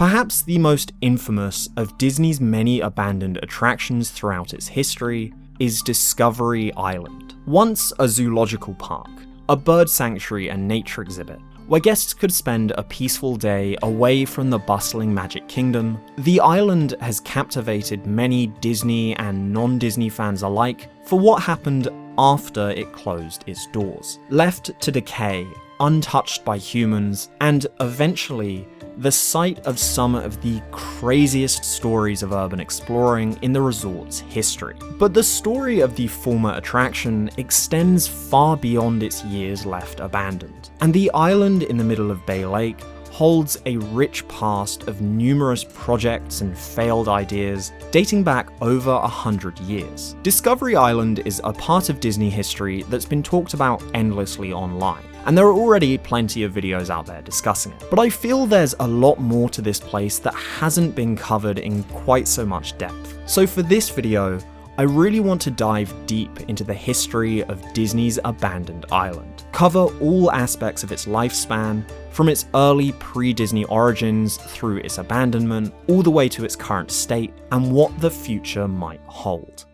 Perhaps the most infamous of Disney's many abandoned attractions throughout its history is Discovery Island. Once a zoological park, a bird sanctuary and nature exhibit, where guests could spend a peaceful day away from the bustling Magic Kingdom, the island has captivated many Disney and non-Disney fans alike for what happened after it closed its doors. Left to decay, untouched by humans, and eventually the site of some of the craziest stories of urban exploring in the resort's history. But the story of the former attraction extends far beyond its years left abandoned, and the island in the middle of Bay Lake holds a rich past of numerous projects and failed ideas dating back over 100 years. Discovery Island is a part of Disney history that's been talked about endlessly online, and there are already plenty of videos out there discussing it. But I feel there's a lot more to this place that hasn't been covered in quite so much depth. So for this video, I really want to dive deep into the history of Disney's abandoned island, cover all aspects of its lifespan, from its early pre-Disney origins through its abandonment, all the way to its current state, and what the future might hold.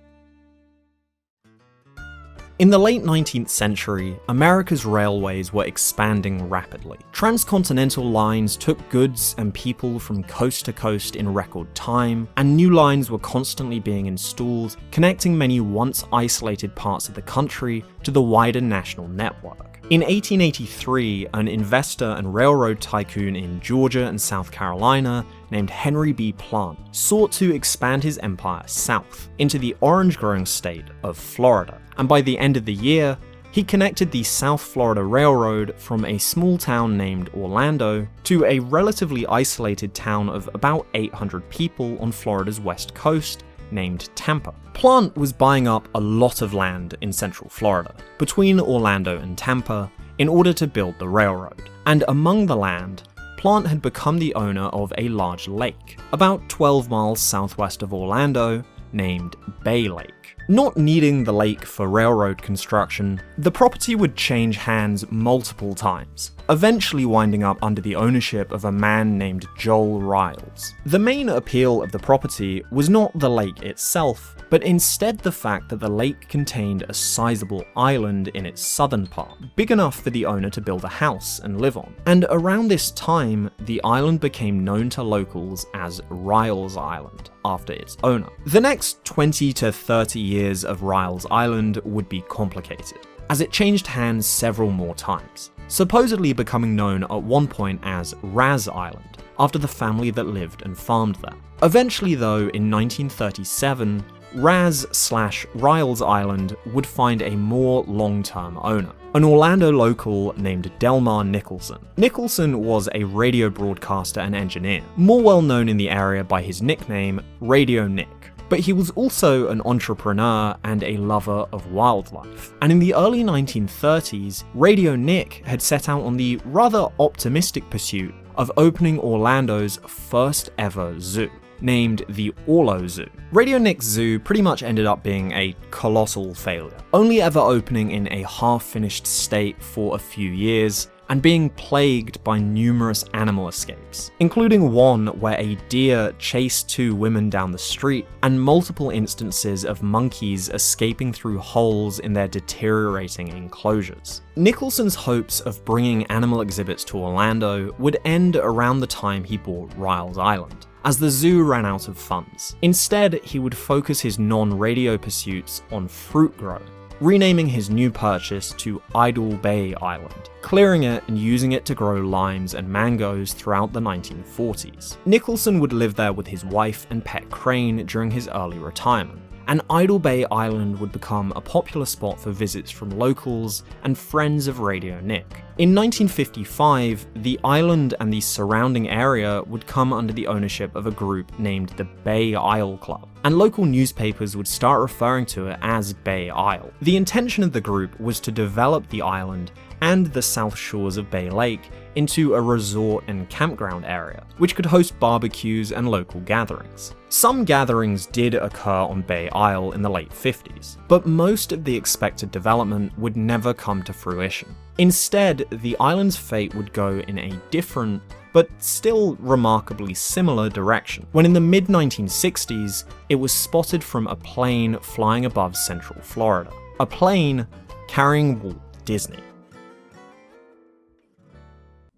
In the late 19th century, America's railways were expanding rapidly. Transcontinental lines took goods and people from coast to coast in record time, and new lines were constantly being installed, connecting many once isolated parts of the country to the wider national network. In 1883, an investor and railroad tycoon in Georgia and South Carolina named Henry B. Plant sought to expand his empire south into the orange-growing state of Florida. And by the end of the year, he connected the South Florida Railroad from a small town named Orlando to a relatively isolated town of about 800 people on Florida's west coast named Tampa. Plant was buying up a lot of land in central Florida, between Orlando and Tampa, in order to build the railroad. And among the land, Plant had become the owner of a large lake, about 12 miles southwest of Orlando, named Bay Lake. Not needing the lake for railroad construction, the property would change hands multiple times, eventually winding up under the ownership of a man named Joel Riles. The main appeal of the property was not the lake itself, but instead the fact that the lake contained a sizable island in its southern part, big enough for the owner to build a house and live on. And around this time, the island became known to locals as Riles Island, after its owner. The next 20 to 30 years of Riles Island would be complicated, as it changed hands several more times, supposedly becoming known at one point as Raz Island, after the family that lived and farmed there. Eventually though, in 1937, Raz/Riles Island would find a more long-term owner, an Orlando local named Delmar Nicholson. Nicholson was a radio broadcaster and engineer, more well known in the area by his nickname Radio Nick. But he was also an entrepreneur and a lover of wildlife. And in the early 1930s, Radio Nick had set out on the rather optimistic pursuit of opening Orlando's first ever zoo, named the Orlo Zoo. Radio Nick's zoo pretty much ended up being a colossal failure, only ever opening in a half-finished state for a few years, and being plagued by numerous animal escapes, including one where a deer chased two women down the street, and multiple instances of monkeys escaping through holes in their deteriorating enclosures. Nicholson's hopes of bringing animal exhibits to Orlando would end around the time he bought Riles Island, as the zoo ran out of funds. Instead, he would focus his non-radio pursuits on fruit growing, renaming his new purchase to Idle Bay Island, clearing it and using it to grow limes and mangoes throughout the 1940s. Nicholson would live there with his wife and pet Crane during his early retirement, and Idle Bay Island would become a popular spot for visits from locals and friends of Radio Nick. In 1955, the island and the surrounding area would come under the ownership of a group named the Bay Isle Club, and local newspapers would start referring to it as Bay Isle. The intention of the group was to develop the island and the south shores of Bay Lake into a resort and campground area, which could host barbecues and local gatherings. Some gatherings did occur on Bay Isle in the late 50s, but most of the expected development would never come to fruition. Instead, the island's fate would go in a different, but still remarkably similar direction, when in the mid-1960s, it was spotted from a plane flying above central Florida. A plane carrying Walt Disney.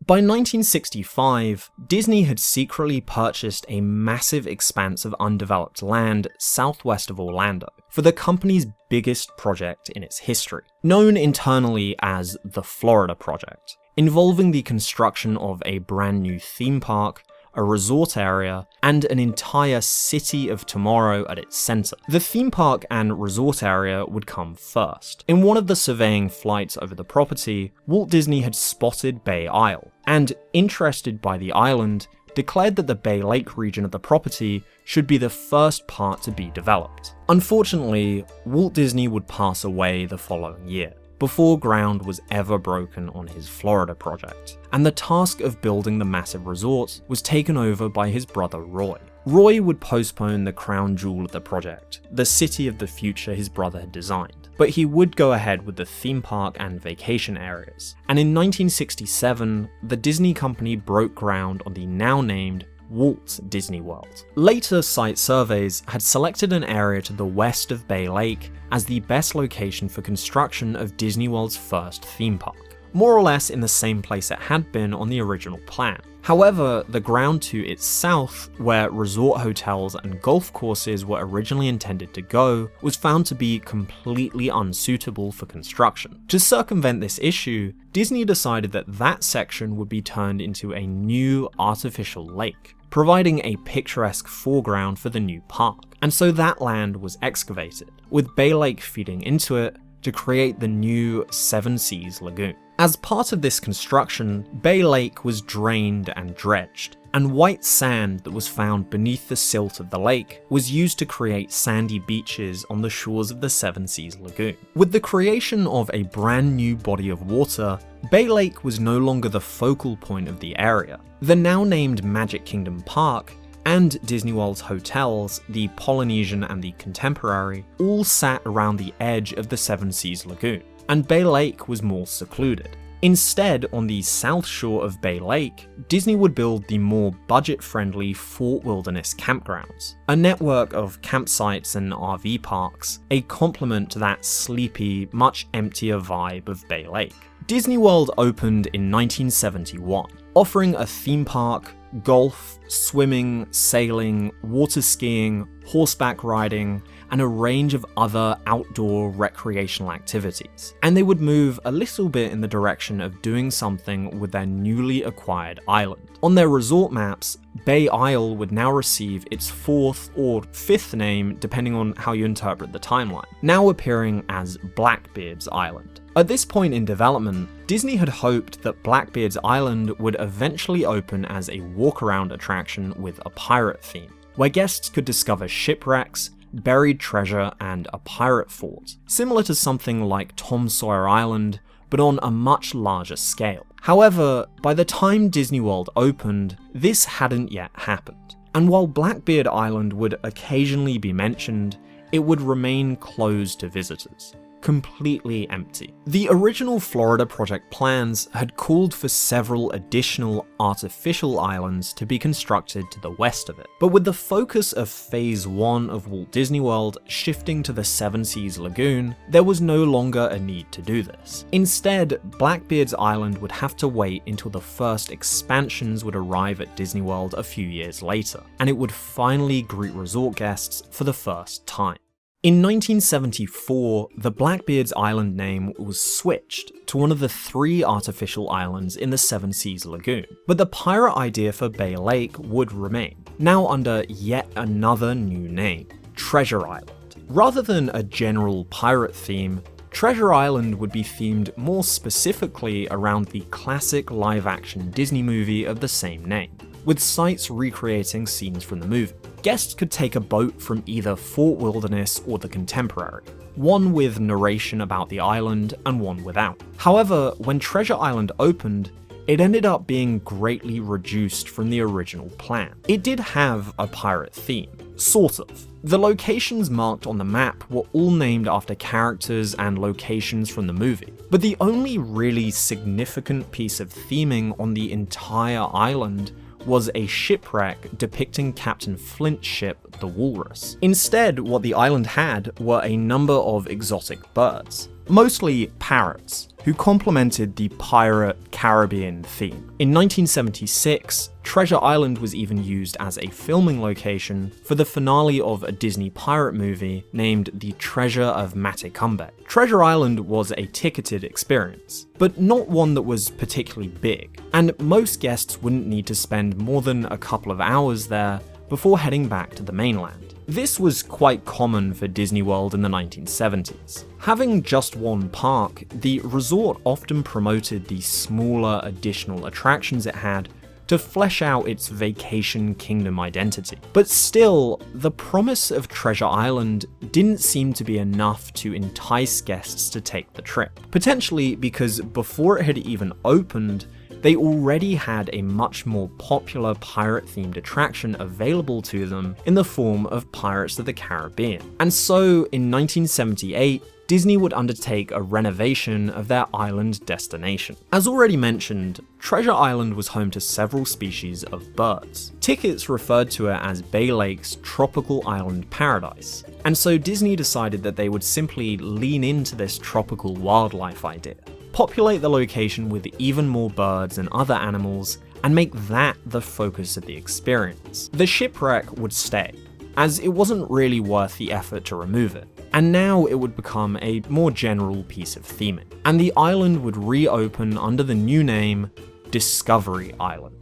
By 1965, Disney had secretly purchased a massive expanse of undeveloped land southwest of Orlando for the company's biggest project in its history, known internally as the Florida Project, involving the construction of a brand new theme park, a resort area, and an entire city of tomorrow at its center. The theme park and resort area would come first. In one of the surveying flights over the property, Walt Disney had spotted Bay Isle, and, interested by the island, declared that the Bay Lake region of the property should be the first part to be developed. Unfortunately, Walt Disney would pass away the following year, before ground was ever broken on his Florida project, and the task of building the massive resort was taken over by his brother Roy. Roy would postpone the crown jewel of the project, the city of the future his brother had designed, but he would go ahead with the theme park and vacation areas. And in 1967, the Disney company broke ground on the now named Walt Disney World. Later site surveys had selected an area to the west of Bay Lake as the best location for construction of Disney World's first theme park, more or less in the same place it had been on the original plan. However, the ground to its south, where resort hotels and golf courses were originally intended to go, was found to be completely unsuitable for construction. To circumvent this issue, Disney decided that that section would be turned into a new artificial lake, providing a picturesque foreground for the new park. And so that land was excavated, with Bay Lake feeding into it to create the new Seven Seas Lagoon. As part of this construction, Bay Lake was drained and dredged, and white sand that was found beneath the silt of the lake was used to create sandy beaches on the shores of the Seven Seas Lagoon. With the creation of a brand new body of water, Bay Lake was no longer the focal point of the area. The now named Magic Kingdom Park and Disney World's hotels, the Polynesian and the Contemporary, all sat around the edge of the Seven Seas Lagoon, and Bay Lake was more secluded. Instead, on the south shore of Bay Lake, Disney would build the more budget-friendly Fort Wilderness campgrounds, a network of campsites and RV parks, a complement to that sleepy, much emptier vibe of Bay Lake. Disney World opened in 1971, offering a theme park, golf, swimming, sailing, water skiing, horseback riding, and a range of other outdoor recreational activities. And they would move a little bit in the direction of doing something with their newly acquired island. On their resort maps, Bay Isle would now receive its fourth or fifth name, depending on how you interpret the timeline, now appearing as Blackbeard's Island. At this point in development, Disney had hoped that Blackbeard's Island would eventually open as a walk-around attraction with a pirate theme, where guests could discover shipwrecks, buried treasure, and a pirate fort, similar to something like Tom Sawyer Island, but on a much larger scale. However, by the time Disney World opened, this hadn't yet happened, and while Blackbeard Island would occasionally be mentioned, it would remain closed to visitors, completely empty. The original Florida project plans had called for several additional artificial islands to be constructed to the west of it, but with the focus of Phase 1 of Walt Disney World shifting to the Seven Seas Lagoon, there was no longer a need to do this. Instead, Blackbeard's Island would have to wait until the first expansions would arrive at Disney World a few years later, and it would finally greet resort guests for the first time. In 1974, the Blackbeard's Island name was switched to one of the 3 artificial islands in the Seven Seas Lagoon, but the pirate idea for Bay Lake would remain, now under yet another new name, Treasure Island. Rather than a general pirate theme, Treasure Island would be themed more specifically around the classic live-action Disney movie of the same name, with sites recreating scenes from the movie. Guests could take a boat from either Fort Wilderness or the Contemporary, one with narration about the island and one without. However, when Treasure Island opened, it ended up being greatly reduced from the original plan. It did have a pirate theme, Sort of. The locations marked on the map were all named after characters and locations from the movie, but the only really significant piece of theming on the entire island was a shipwreck depicting Captain Flint's ship, the Walrus. Instead, what the island had were a number of exotic birds, mostly parrots, who complemented the pirate Caribbean theme. In 1976, Treasure Island was even used as a filming location for the finale of a Disney pirate movie named The Treasure of Matecumbe. Treasure Island was a ticketed experience, but not one that was particularly big, and most guests wouldn't need to spend more than a couple of hours there before heading back to the mainland. This was quite common for Disney World in the 1970s. Having just one park, the resort often promoted the smaller additional attractions it had to flesh out its vacation kingdom identity. But still, the promise of Treasure Island didn't seem to be enough to entice guests to take the trip. Potentially because before it had even opened, they already had a much more popular pirate-themed attraction available to them in the form of Pirates of the Caribbean. And so, in 1978, Disney would undertake a renovation of their island destination. As already mentioned, Treasure Island was home to several species of birds. Tickets referred to it as Bay Lake's tropical island paradise, and so Disney decided that they would simply lean into this tropical wildlife idea, populate the location with even more birds and other animals, and make that the focus of the experience. The shipwreck would stay, as it wasn't really worth the effort to remove it, and now it would become a more general piece of theming, and the island would reopen under the new name Discovery Island.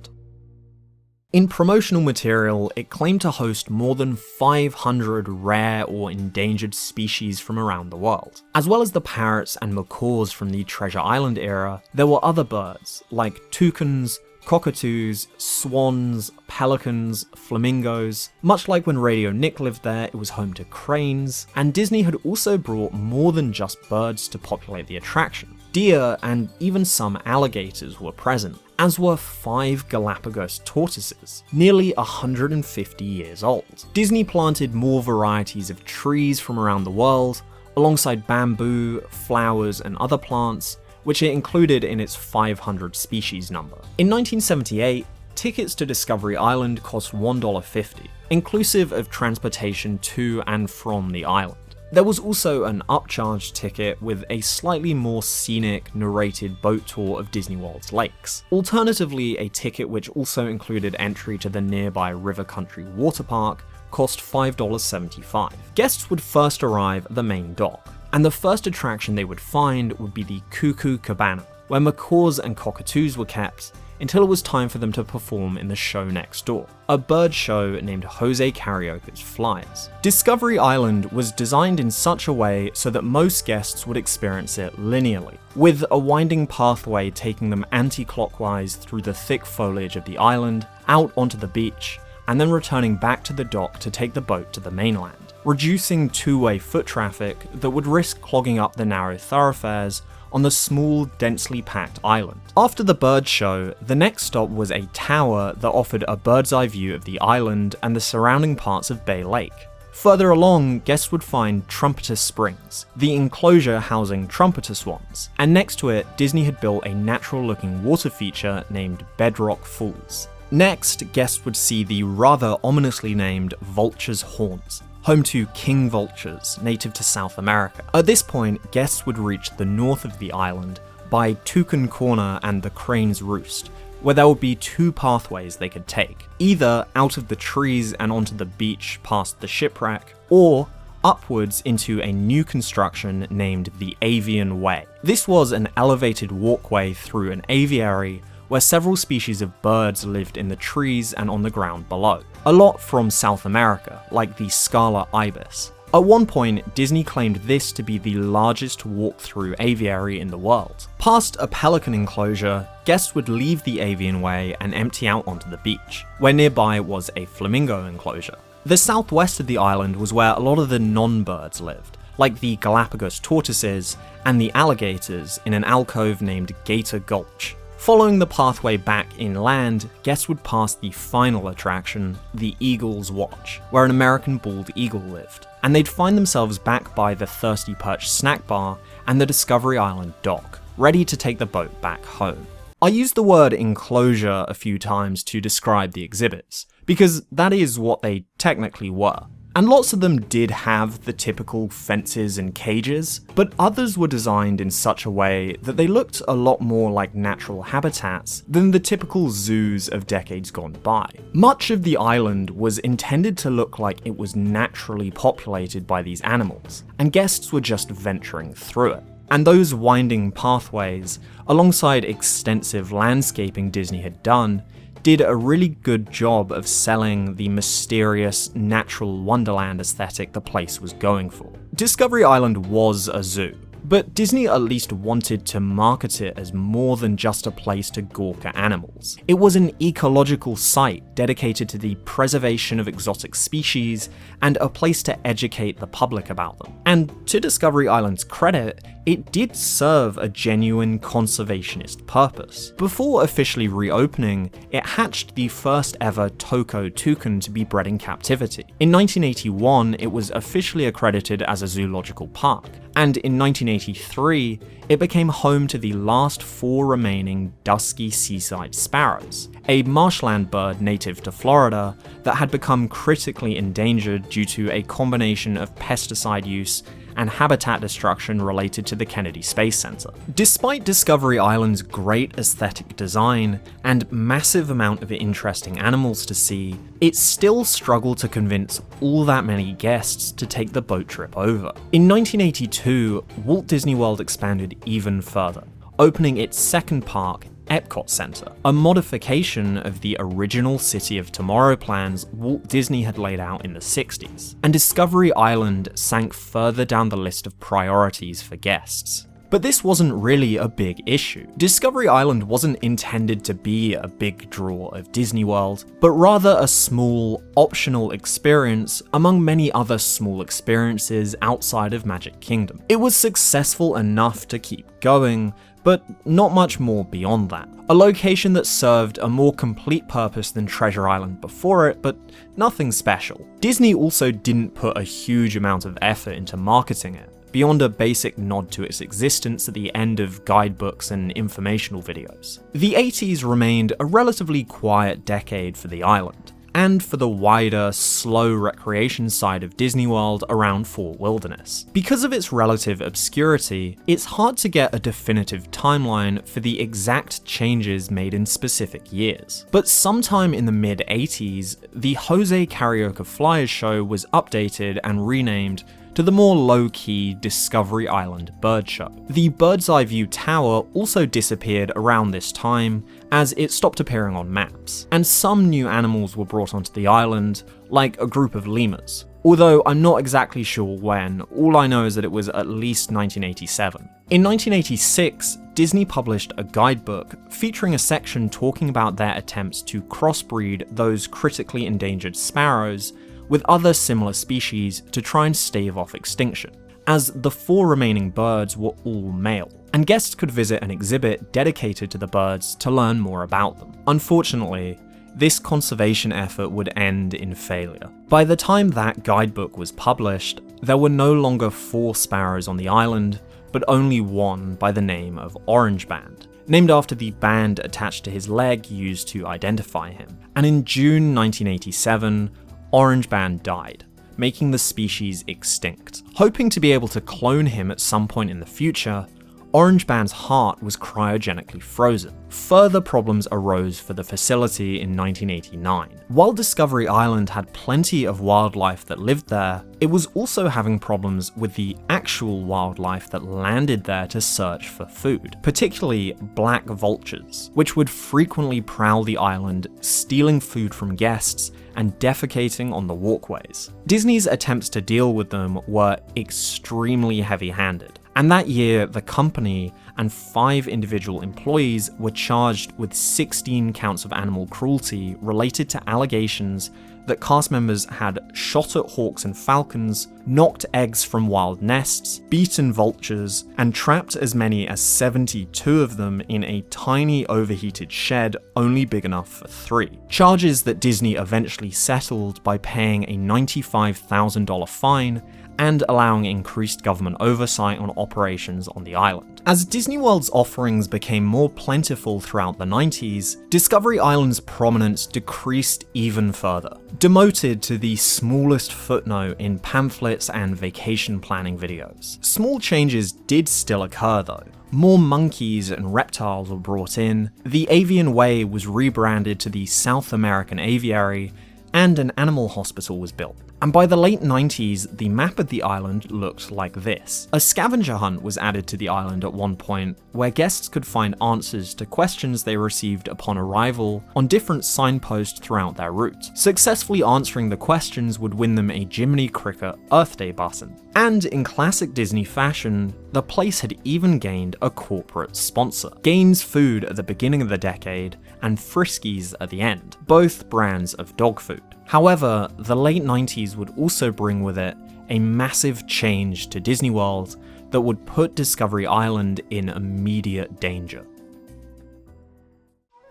In promotional material, it claimed to host more than 500 rare or endangered species from around the world. As well as the parrots and macaws from the Treasure Island era, there were other birds like toucans, cockatoos, swans, pelicans, flamingos. Much like when Radio Nick lived there, it was home to cranes, and Disney had also brought more than just birds to populate the attraction. Deer and even some alligators were present, as were 5 Galapagos tortoises, nearly 150 years old. Disney planted more varieties of trees from around the world, alongside bamboo, flowers, and other plants, which it included in its 500 species number. In 1978, tickets to Discovery Island cost $1.50, inclusive of transportation to and from the island. There was also an upcharge ticket with a slightly more scenic, narrated boat tour of Disney World's lakes. Alternatively, a ticket which also included entry to the nearby River Country water park cost $5.75. Guests would first arrive at the main dock, and the first attraction they would find would be the Cuckoo Cabana, where macaws and cockatoos were kept until it was time for them to perform in the show next door, a bird show named Jose Carioca's Flyers. Discovery Island was designed in such a way so that most guests would experience it linearly, with a winding pathway taking them anti-clockwise through the thick foliage of the island, out onto the beach, and then returning back to the dock to take the boat to the mainland, reducing two-way foot traffic that would risk clogging up the narrow thoroughfares on the small, densely packed island. After the bird show, the next stop was a tower that offered a bird's eye view of the island and the surrounding parts of Bay Lake. Further along, guests would find Trumpeter Springs, the enclosure housing trumpeter swans, and next to it, Disney had built a natural-looking water feature named Bedrock Falls. Next, guests would see the rather ominously named Vulture's Haunt, home to king vultures native to South America. At this point, guests would reach the north of the island by Toucan Corner and the Crane's Roost, where there would be 2 pathways they could take, either out of the trees and onto the beach past the shipwreck, or upwards into a new construction named the Avian Way. This was an elevated walkway through an aviary where several species of birds lived in the trees and on the ground below. A lot from South America, like the Scala ibis. At one point, Disney claimed this to be the largest walk-through aviary in the world. Past a pelican enclosure, guests would leave the Avian Way and empty out onto the beach, where nearby was a flamingo enclosure. The southwest of the island was where a lot of the non-birds lived, like the Galapagos tortoises and the alligators in an alcove named Gator Gulch. Following the pathway back inland, guests would pass the final attraction, the Eagle's Watch, where an American bald eagle lived, and they'd find themselves back by the Thirsty Perch snack bar and the Discovery Island dock, ready to take the boat back home. I used the word enclosure a few times to describe the exhibits, because that is what they technically were. And lots of them did have the typical fences and cages, but others were designed in such a way that they looked a lot more like natural habitats than the typical zoos of decades gone by. Much of the island was intended to look like it was naturally populated by these animals, and guests were just venturing through it. And those winding pathways, alongside extensive landscaping Disney had done, did a really good job of selling the mysterious, natural wonderland aesthetic the place was going for. Discovery Island was a zoo, but Disney at least wanted to market it as more than just a place to gawk at animals. It was an ecological site dedicated to the preservation of exotic species and a place to educate the public about them. And to Discovery Island's credit, it did serve a genuine conservationist purpose. Before officially reopening, it hatched the first ever Toko toucan to be bred in captivity. In 1981, it was officially accredited as a zoological park, and in 1983, it became home to the last 4 remaining dusky seaside sparrows, a marshland bird native to Florida that had become critically endangered due to a combination of pesticide use and habitat destruction related to the Kennedy Space Center. Despite Discovery Island's great aesthetic design and massive amount of interesting animals to see, it still struggled to convince all that many guests to take the boat trip over. In 1982, Walt Disney World expanded even further, opening its second park, Epcot Center, a modification of the original City of Tomorrow plans Walt Disney had laid out in the 60s, and Discovery Island sank further down the list of priorities for guests. But this wasn't really a big issue. Discovery Island wasn't intended to be a big draw of Disney World, but rather a small, optional experience among many other small experiences outside of Magic Kingdom. It was successful enough to keep going, but not much more beyond that. A location that served a more complete purpose than Treasure Island before it, but nothing special. Disney also didn't put a huge amount of effort into marketing it, beyond a basic nod to its existence at the end of guidebooks and informational videos. The 80s remained a relatively quiet decade for the island, and for the wider, slow recreation side of Disney World around Fort Wilderness. Because of its relative obscurity, it's hard to get a definitive timeline for the exact changes made in specific years. But sometime in the mid-80s, the Jose Carioca Flyers show was updated and renamed to the more low-key Discovery Island Bird Show. The Bird's Eye View Tower also disappeared around this time, as it stopped appearing on maps, and some new animals were brought onto the island, like a group of lemurs. Although I'm not exactly sure when, all I know is that it was at least 1987. In 1986, Disney published a guidebook featuring a section talking about their attempts to crossbreed those critically endangered sparrows with other similar species to try and stave off extinction, as the 4 remaining birds were all male, and guests could visit an exhibit dedicated to the birds to learn more about them. Unfortunately, this conservation effort would end in failure. By the time that guidebook was published, there were no longer 4 sparrows on the island, but only one by the name of Orange Band, named after the band attached to his leg used to identify him. And in June 1987, Orange Band died, making the species extinct. Hoping to be able to clone him at some point in the future, Orange Band's heart was cryogenically frozen. Further problems arose for the facility in 1989. While Discovery Island had plenty of wildlife that lived there, it was also having problems with the actual wildlife that landed there to search for food, particularly black vultures, which would frequently prowl the island, stealing food from guests and defecating on the walkways. Disney's attempts to deal with them were extremely heavy-handed, And that year, the company and 5 individual employees were charged with 16 counts of animal cruelty related to allegations that cast members had shot at hawks and falcons, knocked eggs from wild nests, beaten vultures, and trapped as many as 72 of them in a tiny overheated shed only big enough for 3. Charges that Disney eventually settled by paying a $95,000 fine and allowing increased government oversight on operations on the island. As Disney World's offerings became more plentiful throughout the 90s, Discovery Island's prominence decreased even further, demoted to the smallest footnote in pamphlets and vacation planning videos. Small changes did still occur though. More monkeys and reptiles were brought in, the Avian Way was rebranded to the South American Aviary, and an animal hospital was built. And by the late 90s, the map of the island looked like this. A scavenger hunt was added to the island at one point, where guests could find answers to questions they received upon arrival on different signposts throughout their route. Successfully answering the questions would win them a Jiminy Cricket Earth Day button. And in classic Disney fashion, the place had even gained a corporate sponsor. Gaines Food at the beginning of the decade, and Friskies at the end, both brands of dog food. However, the late 90s would also bring with it a massive change to Disney World that would put Discovery Island in immediate danger.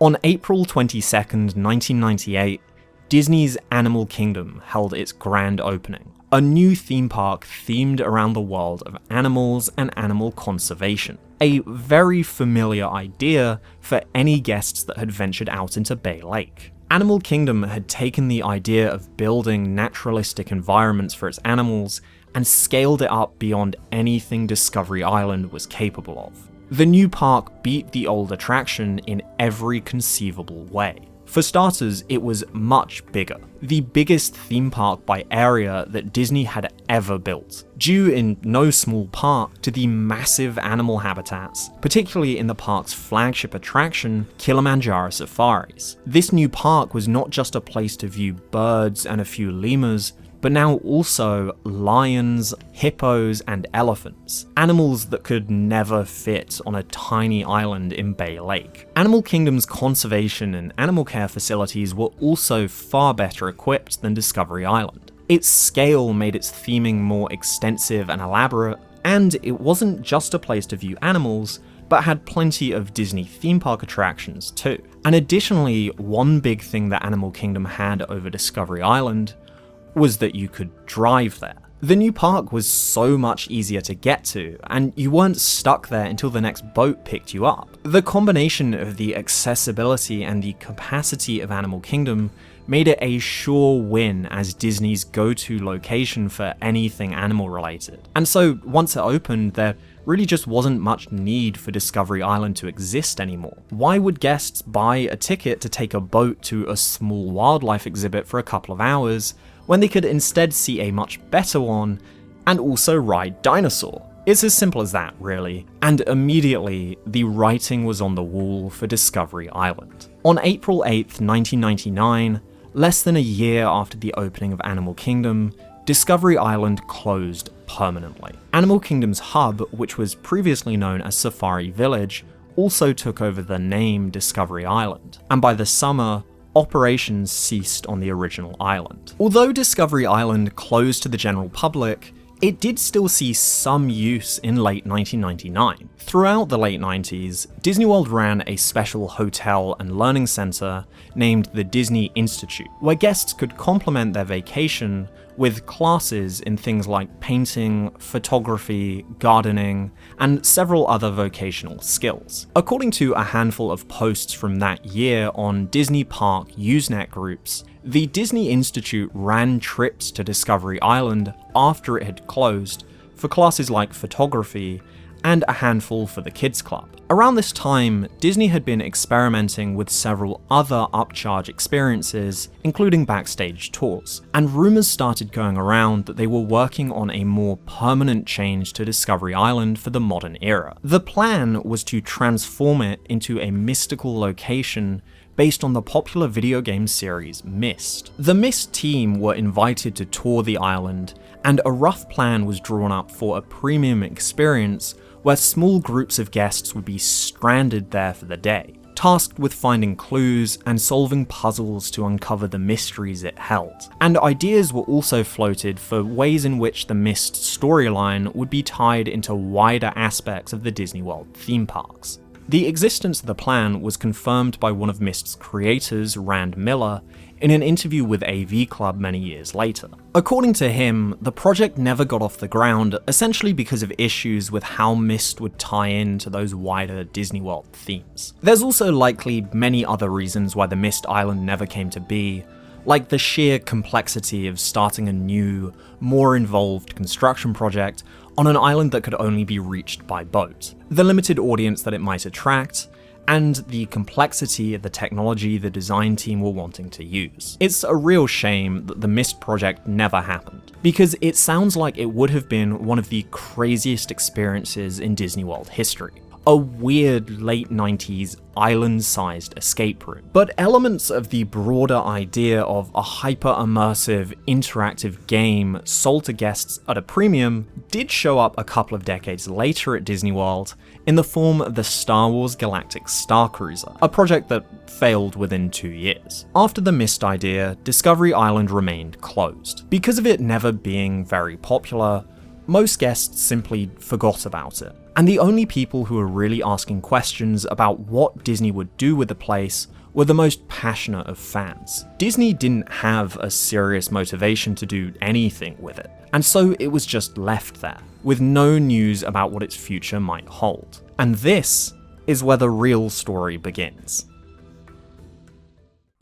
On April 22nd, 1998, Disney's Animal Kingdom held its grand opening, a new theme park themed around the world of animals and animal conservation. A very familiar idea for any guests that had ventured out into Bay Lake. Animal Kingdom had taken the idea of building naturalistic environments for its animals and scaled it up beyond anything Discovery Island was capable of. The new park beat the old attraction in every conceivable way. For starters, it was much bigger, the biggest theme park by area that Disney had ever built, due in no small part to the massive animal habitats, particularly in the park's flagship attraction, Kilimanjaro Safaris. This new park was not just a place to view birds and a few lemurs, but now also lions, hippos, and elephants, animals that could never fit on a tiny island in Bay Lake. Animal Kingdom's conservation and animal care facilities were also far better equipped than Discovery Island. Its scale made its theming more extensive and elaborate, and it wasn't just a place to view animals, but had plenty of Disney theme park attractions too. And additionally, one big thing that Animal Kingdom had over Discovery Island was that you could drive there. The new park was so much easier to get to, and you weren't stuck there until the next boat picked you up. The combination of the accessibility and the capacity of Animal Kingdom made it a sure win as Disney's go-to location for anything animal related. And so once it opened, there really just wasn't much need for Discovery Island to exist anymore. Why would guests buy a ticket to take a boat to a small wildlife exhibit for a couple of hours when they could instead see a much better one and also ride Dinosaur? It's as simple as that, really. And immediately, the writing was on the wall for Discovery Island. On April 8th, 1999, less than a year after the opening of Animal Kingdom, Discovery Island closed permanently. Animal Kingdom's hub, which was previously known as Safari Village, also took over the name Discovery Island, and by the summer, operations ceased on the original island. Although Discovery Island closed to the general public, it did still see some use in late 1999. Throughout the late 90s, Disney World ran a special hotel and learning center named the Disney Institute, where guests could complement their vacation with classes in things like painting, photography, gardening, and several other vocational skills. According to a handful of posts from that year on Disney Park Usenet groups, the Disney Institute ran trips to Discovery Island after it had closed for classes like photography and a handful for the Kids Club. Around this time, Disney had been experimenting with several other upcharge experiences, including backstage tours, and rumors started going around that they were working on a more permanent change to Discovery Island for the modern era. The plan was to transform it into a mystical location based on the popular video game series Myst. The Myst team were invited to tour the island and a rough plan was drawn up for a premium experience where small groups of guests would be stranded there for the day, tasked with finding clues and solving puzzles to uncover the mysteries it held. And ideas were also floated for ways in which the Myst storyline would be tied into wider aspects of the Disney World theme parks. The existence of the plan was confirmed by one of Myst's creators, Rand Miller, in an interview with AV Club many years later. According to him, the project never got off the ground, essentially because of issues with how Myst would tie in to those wider Disney World themes. There's also likely many other reasons why the Myst Island never came to be, like the sheer complexity of starting a new, more involved construction project on an island that could only be reached by boat, the limited audience that it might attract, and the complexity of the technology the design team were wanting to use. It's a real shame that the Myst project never happened, because it sounds like it would have been one of the craziest experiences in Disney World history. A weird late 90s island-sized escape room. But elements of the broader idea of a hyper-immersive, interactive game sold to guests at a premium did show up a couple of decades later at Disney World in the form of the Star Wars Galactic Starcruiser, a project that failed within 2 years. After the Myst idea, Discovery Island remained closed. Because of it never being very popular, most guests simply forgot about it. And the only people who were really asking questions about what Disney would do with the place were the most passionate of fans. Disney didn't have a serious motivation to do anything with it, and so it was just left there, with no news about what its future might hold. And this is where the real story begins.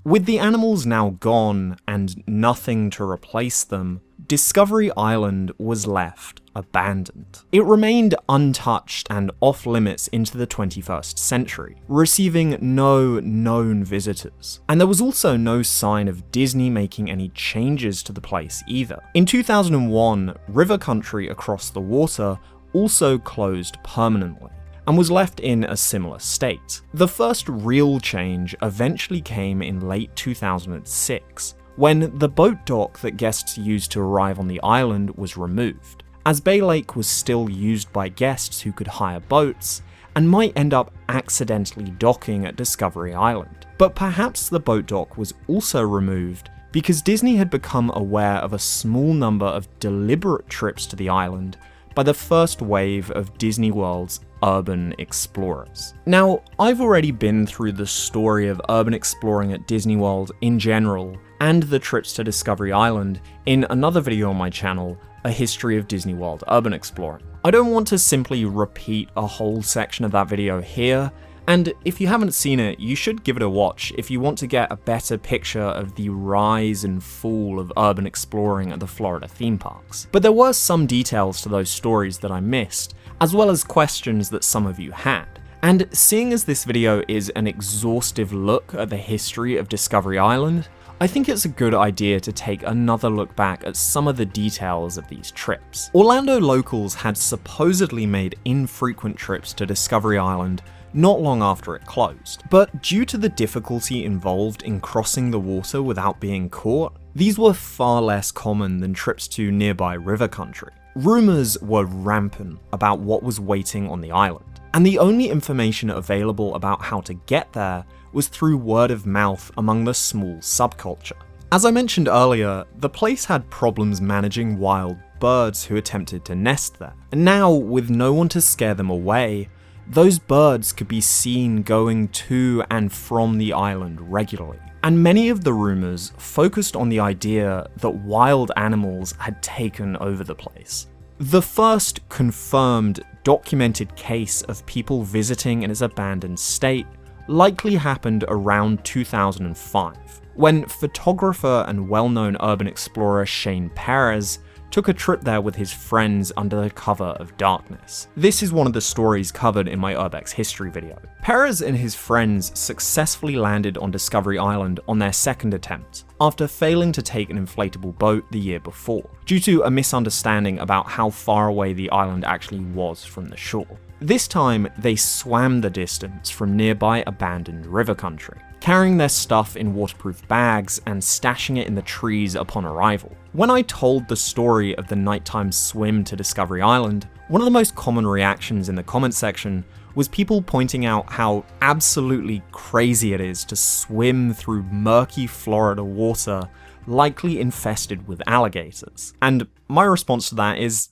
With the animals now gone and nothing to replace them, Discovery Island was left abandoned. It remained untouched and off-limits into the 21st century, receiving no known visitors. And there was also no sign of Disney making any changes to the place either. In 2001, River Country across the water also closed permanently, and was left in a similar state. The first real change eventually came in late 2006, when the boat dock that guests used to arrive on the island was removed, as Bay Lake was still used by guests who could hire boats, and might end up accidentally docking at Discovery Island. But perhaps the boat dock was also removed because Disney had become aware of a small number of deliberate trips to the island by the first wave of Disney World's urban explorers. Now, I've already been through the story of urban exploring at Disney World in general, and the trips to Discovery Island in another video on my channel, A History of Disney World Urban Exploring. I don't want to simply repeat a whole section of that video here, and if you haven't seen it, you should give it a watch if you want to get a better picture of the rise and fall of urban exploring at the Florida theme parks. But there were some details to those stories that I missed, as well as questions that some of you had. And seeing as this video is an exhaustive look at the history of Discovery Island, I think it's a good idea to take another look back at some of the details of these trips. Orlando locals had supposedly made infrequent trips to Discovery Island not long after it closed, but due to the difficulty involved in crossing the water without being caught, these were far less common than trips to nearby river country. Rumors were rampant about what was waiting on the island, and the only information available about how to get there was through word of mouth among the small subculture. As I mentioned earlier, the place had problems managing wild birds who attempted to nest there, and now, with no one to scare them away, those birds could be seen going to and from the island regularly. And many of the rumors focused on the idea that wild animals had taken over the place. The first confirmed, documented case of people visiting in its abandoned state likely happened around 2005, when photographer and well-known urban explorer Shane Perez took a trip there with his friends under the cover of darkness. This is one of the stories covered in my Urbex history video. Perez and his friends successfully landed on Discovery Island on their second attempt, after failing to take an inflatable boat the year before, due to a misunderstanding about how far away the island actually was from the shore. This time, they swam the distance from nearby abandoned river country. carrying their stuff in waterproof bags and stashing it in the trees upon arrival. When I told the story of the nighttime swim to Discovery Island, one of the most common reactions in the comments section was people pointing out how absolutely crazy it is to swim through murky Florida water, likely infested with alligators. And my response to that is,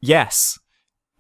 yes,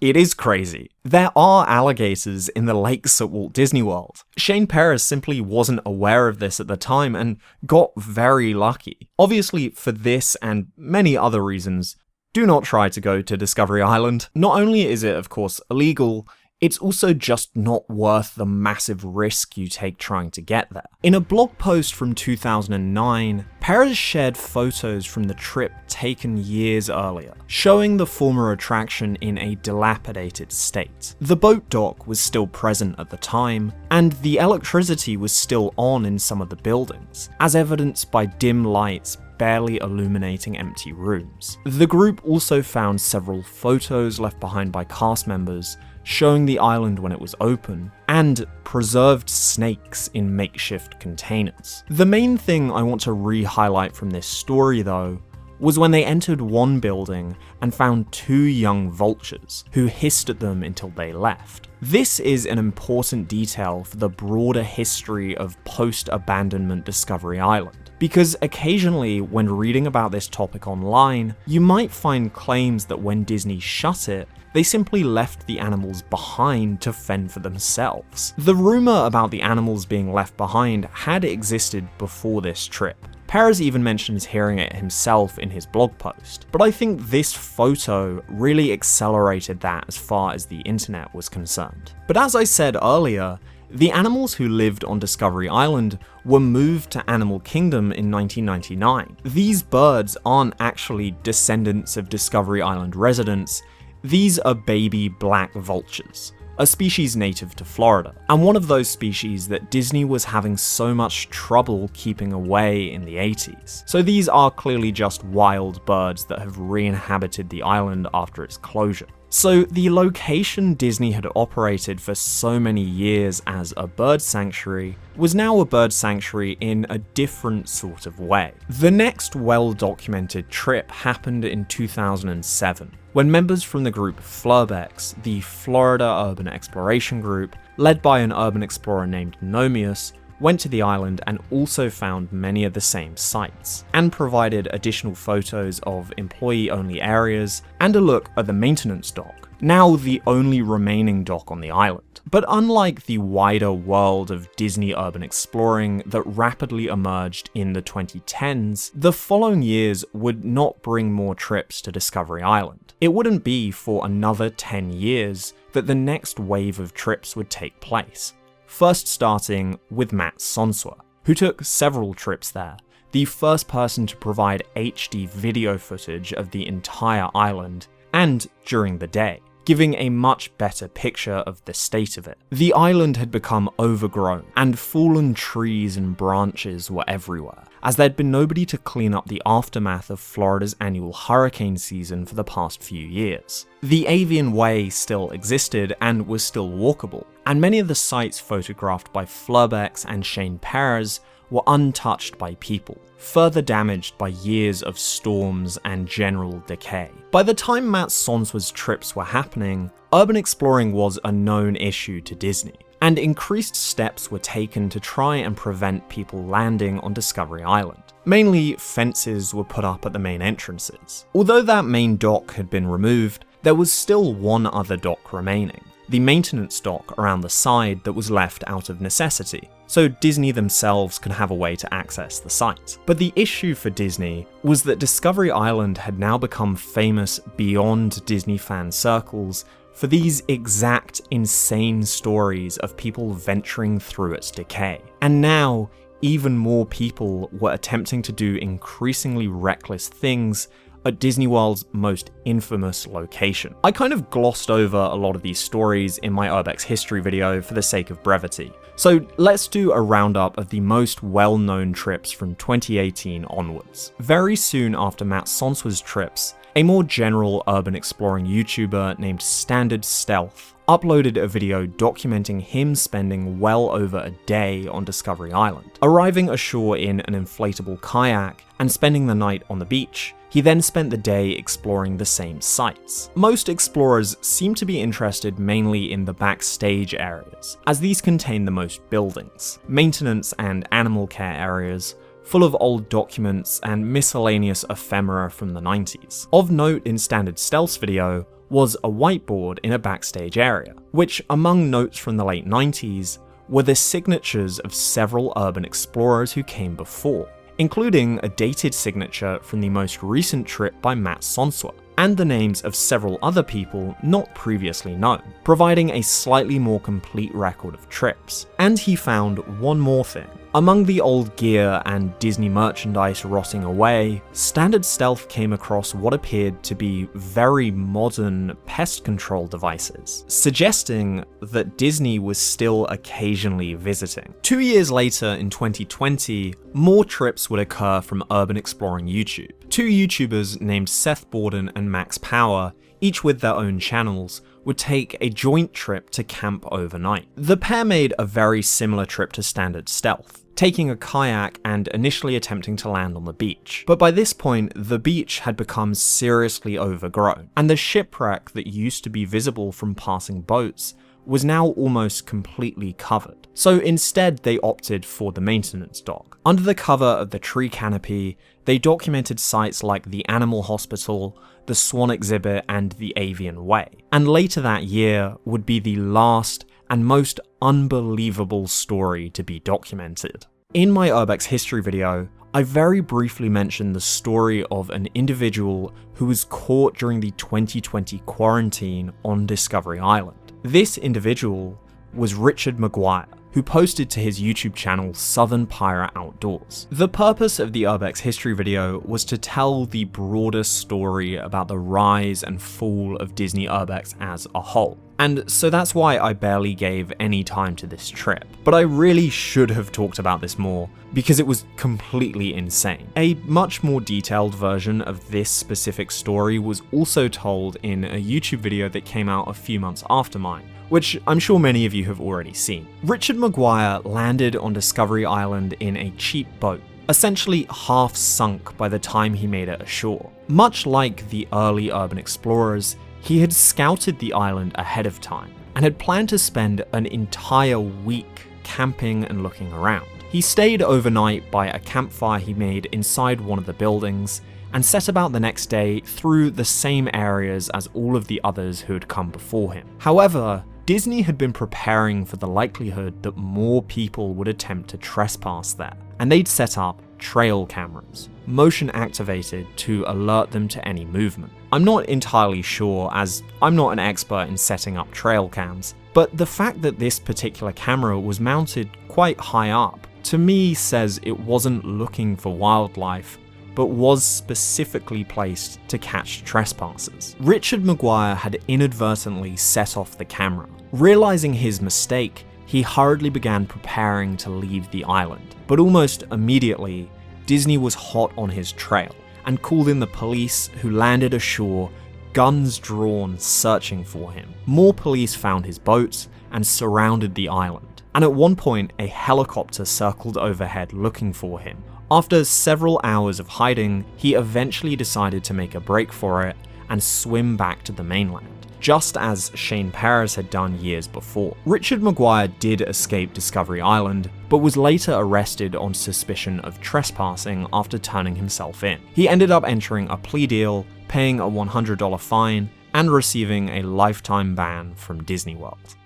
it is crazy. There are alligators in the lakes at Walt Disney World. Shane Perez simply wasn't aware of this at the time and got very lucky. Obviously, for this and many other reasons, do not try to go to Discovery Island. Not only is it, of course, illegal, it's also just not worth the massive risk you take trying to get there. In a blog post from 2009, Perez shared photos from the trip taken years earlier, showing the former attraction in a dilapidated state. The boat dock was still present at the time, and the electricity was still on in some of the buildings, as evidenced by dim lights barely illuminating empty rooms. The group also found several photos left behind by cast members showing the island when it was open, and preserved snakes in makeshift containers. The main thing I want to re-highlight from this story, though, was when they entered one building and found two young vultures, who hissed at them until they left. This is an important detail for the broader history of post-abandonment Discovery Island, because occasionally when reading about this topic online, you might find claims that when Disney shut it, they simply left the animals behind to fend for themselves. The rumor about the animals being left behind had existed before this trip. Perez even mentions hearing it himself in his blog post, but I think this photo really accelerated that as far as the internet was concerned. But as I said earlier, the animals who lived on Discovery Island were moved to Animal Kingdom in 1999. These birds aren't actually descendants of Discovery Island residents. These are baby black vultures, a species native to Florida, and one of those species that Disney was having so much trouble keeping away in the 80s. So these are clearly just wild birds that have re-inhabited the island after its closure. So the location Disney had operated for so many years as a bird sanctuary was now a bird sanctuary in a different sort of way. The next well-documented trip happened in 2007, when members from the group Flurbex, the Florida Urban Exploration Group, led by an urban explorer named Nomius, went to the island and also found many of the same sites, and provided additional photos of employee-only areas and a look at the maintenance dock, now the only remaining dock on the island. But unlike the wider world of Disney urban exploring that rapidly emerged in the 2010s, the following years would not bring more trips to Discovery Island. It wouldn't be for another 10 years that the next wave of trips would take place. First starting with Matt Sonsua, who took several trips there, the first person to provide HD video footage of the entire island, and during the day, giving a much better picture of the state of it. The island had become overgrown, and fallen trees and branches were everywhere, as there'd been nobody to clean up the aftermath of Florida's annual hurricane season for the past few years. The Avian Way still existed and was still walkable, and many of the sites photographed by Flurbex and Shane Perez were untouched by people, further damaged by years of storms and general decay. By the time Matt Sonsua's trips were happening, urban exploring was a known issue to Disney, and increased steps were taken to try and prevent people landing on Discovery Island. Mainly, fences were put up at the main entrances. Although that main dock had been removed, there was still one other dock remaining, the maintenance dock around the side that was left out of necessity, so Disney themselves could have a way to access the site. But the issue for Disney was that Discovery Island had now become famous beyond Disney fan circles for these exact insane stories of people venturing through its decay. And now, even more people were attempting to do increasingly reckless things at Disney World's most infamous location. I kind of glossed over a lot of these stories in my Urbex history video for the sake of brevity. So let's do a roundup of the most well-known trips from 2018 onwards. Very soon after Matt Sonsua's trips, a more general urban exploring YouTuber named Standard Stealth uploaded a video documenting him spending well over a day on Discovery Island. Arriving ashore in an inflatable kayak and spending the night on the beach, he then spent the day exploring the same sites. Most explorers seem to be interested mainly in the backstage areas, as these contain the most buildings, maintenance and animal care areas, full of old documents and miscellaneous ephemera from the 90s. Of note in Standard Stealth's video was a whiteboard in a backstage area, which, among notes from the late 90s, were the signatures of several urban explorers who came before, including a dated signature from the most recent trip by Matt Sonswa, and the names of several other people not previously known, providing a slightly more complete record of trips. And he found one more thing. Among the old gear and Disney merchandise rotting away, Standard Stealth came across what appeared to be very modern pest control devices, suggesting that Disney was still occasionally visiting. 2 years later, in 2020, more trips would occur from urban exploring YouTube. Two YouTubers named Seth Borden and Max Power, each with their own channels, would take a joint trip to camp overnight. The pair made a very similar trip to Standard Stealth, taking a kayak and initially attempting to land on the beach. But by this point, the beach had become seriously overgrown, and the shipwreck that used to be visible from passing boats was now almost completely covered. So instead, they opted for the maintenance dock. Under the cover of the tree canopy, they documented sites like the Animal Hospital, the Swan Exhibit, and the Avian Way. And later that year would be the last and most unbelievable story to be documented. In my Urbex history video, I very briefly mentioned the story of an individual who was caught during the 2020 quarantine on Discovery Island. This individual was Richard Maguire, who posted to his YouTube channel Southern Pirate Outdoors. The purpose of the Urbex history video was to tell the broader story about the rise and fall of Disney Urbex as a whole. And so that's why I barely gave any time to this trip. But I really should have talked about this more, because it was completely insane. A much more detailed version of this specific story was also told in a YouTube video that came out a few months after mine, which I'm sure many of you have already seen. Richard Maguire landed on Discovery Island in a cheap boat, essentially half sunk by the time he made it ashore. Much like the early urban explorers, he had scouted the island ahead of time and had planned to spend an entire week camping and looking around. He stayed overnight by a campfire he made inside one of the buildings and set about the next day through the same areas as all of the others who had come before him. However, Disney had been preparing for the likelihood that more people would attempt to trespass there, and they'd set up trail cameras, motion activated to alert them to any movement. I'm not entirely sure, as I'm not an expert in setting up trail cams, but the fact that this particular camera was mounted quite high up, to me says it wasn't looking for wildlife, but was specifically placed to catch trespassers. Richard Maguire had inadvertently set off the camera. Realizing his mistake, he hurriedly began preparing to leave the island, but almost immediately, Disney was hot on his trail and called in the police, who landed ashore, guns drawn, searching for him. More police found his boat and surrounded the island, and at one point a helicopter circled overhead looking for him. After several hours of hiding, he eventually decided to make a break for it and swim back to the mainland, just as Shane Perez had done years before. Richard Maguire did escape Discovery Island, but was later arrested on suspicion of trespassing after turning himself in. He ended up entering a plea deal, paying a $100 fine, and receiving a lifetime ban from Disney World.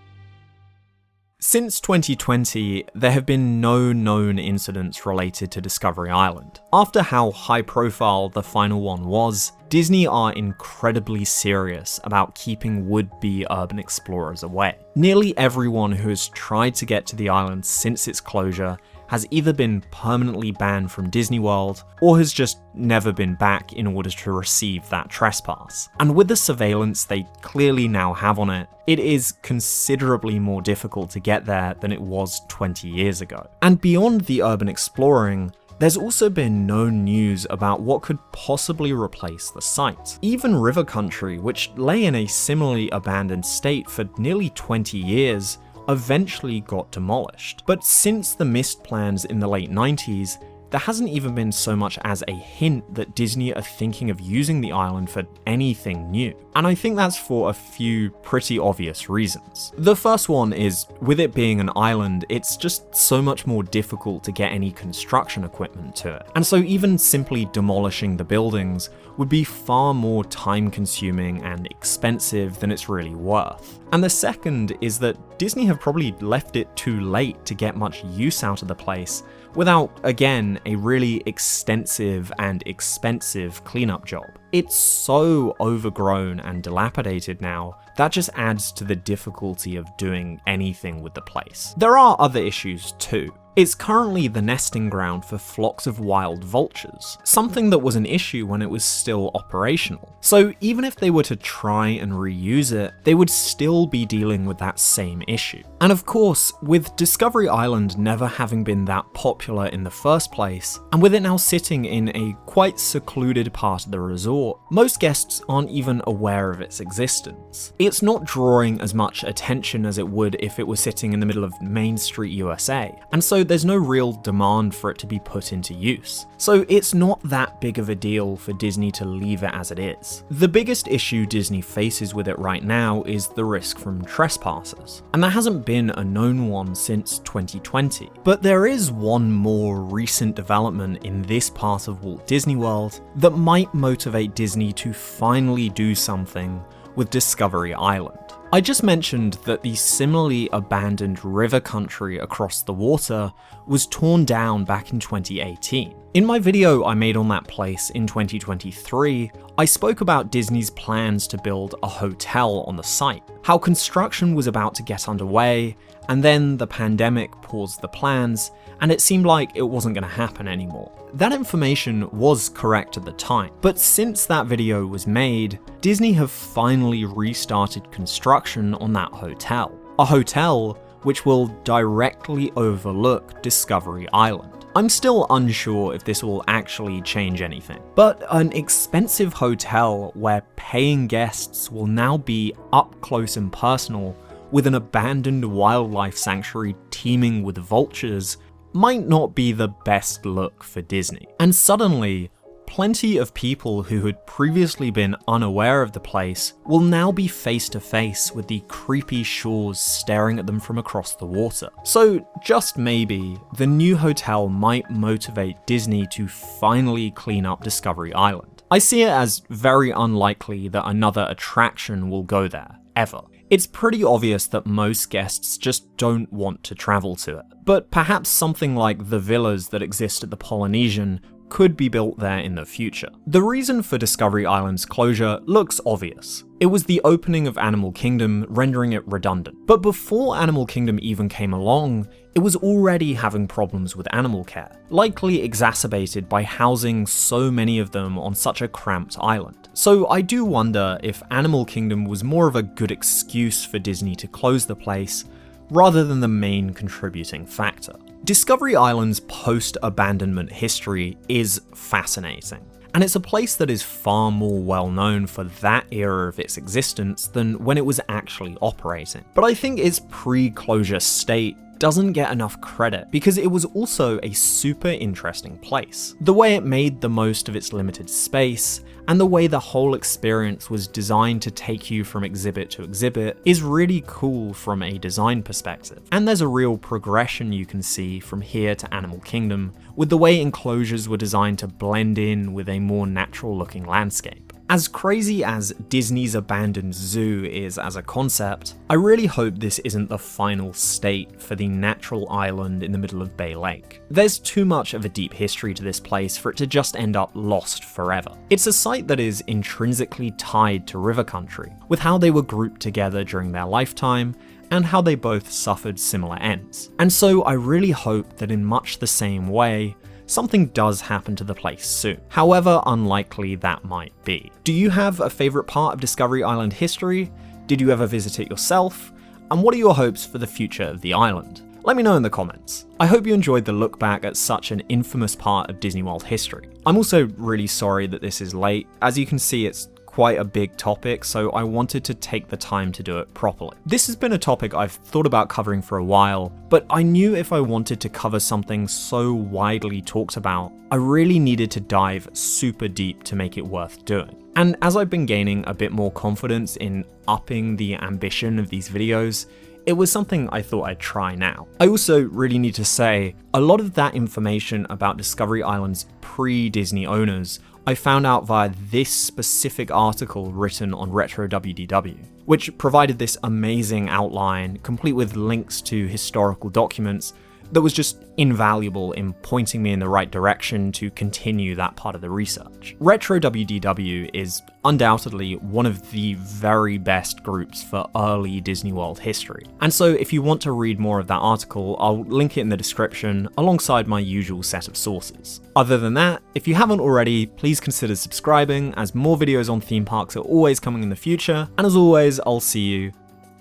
Since 2020, there have been no known incidents related to Discovery Island. After how high profile the final one was, Disney are incredibly serious about keeping would-be urban explorers away. Nearly everyone who has tried to get to the island since its closure has either been permanently banned from Disney World or has just never been back in order to receive that trespass. And with the surveillance they clearly now have on it, it is considerably more difficult to get there than it was 20 years ago. And beyond the urban exploring, there's also been no news about what could possibly replace the site. Even River Country, which lay in a similarly abandoned state for nearly 20 years, eventually got demolished. But since the missed plans in the late 90s, there hasn't even been so much as a hint that Disney are thinking of using the island for anything new. And I think that's for a few pretty obvious reasons. The first one is, with it being an island, it's just so much more difficult to get any construction equipment to it. And so even simply demolishing the buildings would be far more time consuming and expensive than it's really worth. And the second is that Disney have probably left it too late to get much use out of the place without, again, a really extensive and expensive cleanup job. It's so overgrown and dilapidated now, that just adds to the difficulty of doing anything with the place. There are other issues too. It's currently the nesting ground for flocks of wild vultures, something that was an issue when it was still operational. So even if they were to try and reuse it, they would still be dealing with that same issue. And of course, with Discovery Island never having been that popular in the first place, and with it now sitting in a quite secluded part of the resort, most guests aren't even aware of its existence. It's not drawing as much attention as it would if it was sitting in the middle of Main Street, USA, and so there's no real demand for it to be put into use. So it's not that big of a deal for Disney to leave it as it is. The biggest issue Disney faces with it right now is the risk from trespassers, and there hasn't been a known one since 2020. But there is one more recent development in this part of Walt Disney World that might motivate Disney to finally do something with Discovery Island. I just mentioned that the similarly abandoned river country across the water was torn down back in 2018. In my video I made on that place in 2023, I spoke about Disney's plans to build a hotel on the site, how construction was about to get underway, and then the pandemic paused the plans, and it seemed like it wasn't going to happen anymore. That information was correct at the time, but since that video was made, Disney have finally restarted construction on that hotel. A hotel which will directly overlook Discovery Island. I'm still unsure if this will actually change anything, but an expensive hotel where paying guests will now be up close and personal with an abandoned wildlife sanctuary teeming with vultures might not be the best look for Disney. And suddenly, plenty of people who had previously been unaware of the place will now be face to face with the creepy shores staring at them from across the water. So just maybe, the new hotel might motivate Disney to finally clean up Discovery Island. I see it as very unlikely that another attraction will go there, ever. It's pretty obvious that most guests just don't want to travel to it, but perhaps something like the villas that exist at the Polynesian could be built there in the future. The reason for Discovery Island's closure looks obvious. It was the opening of Animal Kingdom, rendering it redundant. But before Animal Kingdom even came along, it was already having problems with animal care, likely exacerbated by housing so many of them on such a cramped island. So I do wonder if Animal Kingdom was more of a good excuse for Disney to close the place, rather than the main contributing factor. Discovery Island's post-abandonment history is fascinating, and it's a place that is far more well known for that era of its existence than when it was actually operating. But I think its pre-closure state doesn't get enough credit because it was also a super interesting place. The way it made the most of its limited space, and the way the whole experience was designed to take you from exhibit to exhibit is really cool from a design perspective. And there's a real progression you can see from here to Animal Kingdom, with the way enclosures were designed to blend in with a more natural looking landscape. As crazy as Disney's abandoned zoo is as a concept, I really hope this isn't the final state for the natural island in the middle of Bay Lake. There's too much of a deep history to this place for it to just end up lost forever. It's a site that is intrinsically tied to river country, with how they were grouped together during their lifetime, and how they both suffered similar ends. And so I really hope that in much the same way, something does happen to the place soon, however unlikely that might be. Do you have a favourite part of Discovery Island history? Did you ever visit it yourself? And what are your hopes for the future of the island? Let me know in the comments. I hope you enjoyed the look back at such an infamous part of Disney World history. I'm also really sorry that this is late. As you can see, it's quite a big topic, so I wanted to take the time to do it properly. This has been a topic I've thought about covering for a while, but I knew if I wanted to cover something so widely talked about, I really needed to dive super deep to make it worth doing. And as I've been gaining a bit more confidence in upping the ambition of these videos, it was something I thought I'd try now. I also really need to say, a lot of that information about Discovery Island's pre-Disney owners I found out via this specific article written on Retro WDW, which provided this amazing outline, complete with links to historical documents, that was just invaluable in pointing me in the right direction to continue that part of the research. Retro WDW is undoubtedly one of the very best groups for early Disney World history. And so if you want to read more of that article, I'll link it in the description alongside my usual set of sources. Other than that, if you haven't already, please consider subscribing, as more videos on theme parks are always coming in the future, and as always, I'll see you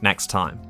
next time.